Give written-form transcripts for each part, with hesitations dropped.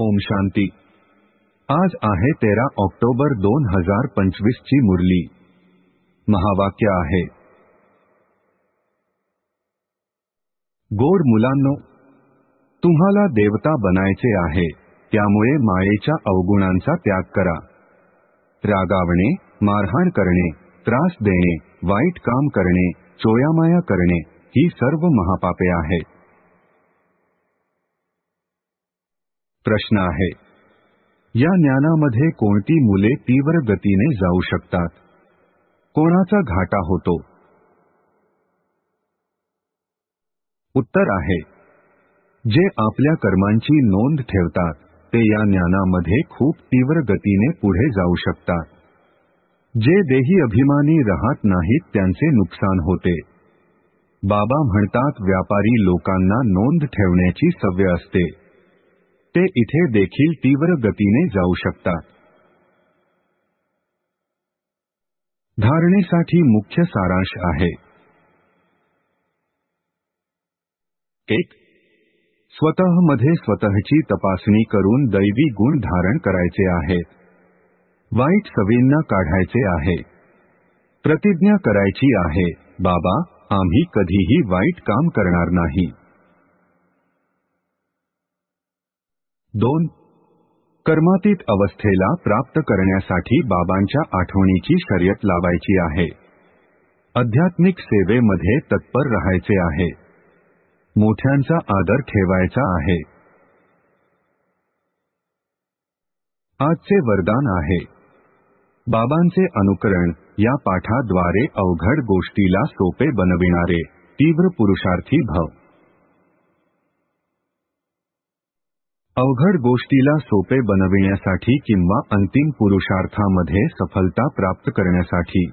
ओम शांती। आज आहे 13 ऑक्टोबर 2025 ची मुरली। महावाक्य आहे, गोड मुलांनो, तुम्हाला देवता बनायचे आहे, त्यामुळे मायेच्या अवगुणांचा त्याग करा। रागावणे, मारहाण करणे, त्रास देणे, वाईट काम करणे, चोयामाया करणे ही सर्व महापापे आहेत। प्रश्न आहे, या ज्ञानामध्ये कोणती मुले तीव्र गतीने जाऊ शकतात? कोणाचा घाटा होतो? उत्तर आहे, जे आपल्या कर्मांची नोंद ठेवतात ते या ज्ञानामध्ये खूप तीव्र गतीने पुढे जाऊ शकतात। जे देही अभिमानी राहत नाहीत त्यांचे नुकसान होते। बाबा म्हणतात, व्यापारी लोकांना नोंद ठेवण्याची सवय असते, ते इथे देखील तीव्र गतीने जाऊ शकतात। धारणेसाठी मुख्य सारांश आहे, 1. स्वतःमध्ये स्वतःची तपासणी करून दैवी गुण धारण करायचे आहेत। वाईट सवयींना काढायचे आहे। प्रतिज्ञा करायची आहे, बाबा, आम्ही कधीही वाईट काम करणार नाही। 2. कर्मातीत अवस्थेला प्राप्त करण्यासाठी बाबांच्या आठवणीची शर्यत लावायची आहे। आध्यात्मिक सेवेमध्ये तत्पर राहायचे आहे। मोठ्यांचा आदर ठेवायचा आहे। आजचे वरदान आहे, बाबांचे अनुकरण या पाठाद्वारे अवघड गोष्टीला सोपे बनविणारे तीव्र पुरुषार्थी भव। अवघड गोष्टीला सोपे बनविण्यासाठी किंवा अंतिम पुरुषार्थामध्ये सफलता प्राप्त करण्यासाठी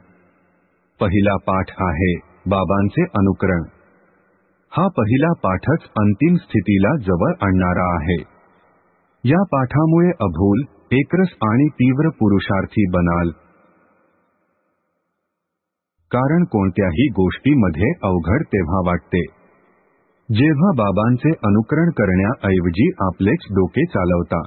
पहिला पाठ आहे बाबांचे अनुकरण। हा पहिला पाठच अंतिम स्थितीला जवळ आणणारा आहे। या पाठामुळे अभूल, एकरस आणि तीव्र पुरुषार्थी बनाल। कारण कोणत्याही गोष्टीमध्ये अवघड तेव्हा वाटते जेव्हा बाबांचे अनुकरण करण्याऐवजी आपलेच डोके चालवता।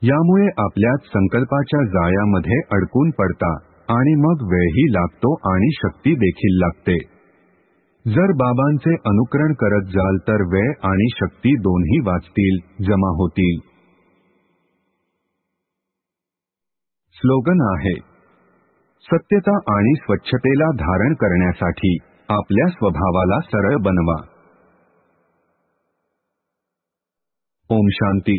यामुळे आपल्याच संकल्पाच्या जाळ्यामध्ये अडकून पडता आणि मग वेळही लागतो आणि शक्ती देखील लागते। जर बाबांचे अनुकरण करत जाल तर वेळ आणि शक्ती दोन्ही वाचतील, जमा होतील। स्लोगन आहे, सत्यता आणि स्वच्छतेला धारण करण्यासाठी आपल्या स्वभावाला सरळ बनवा। ओम शांती।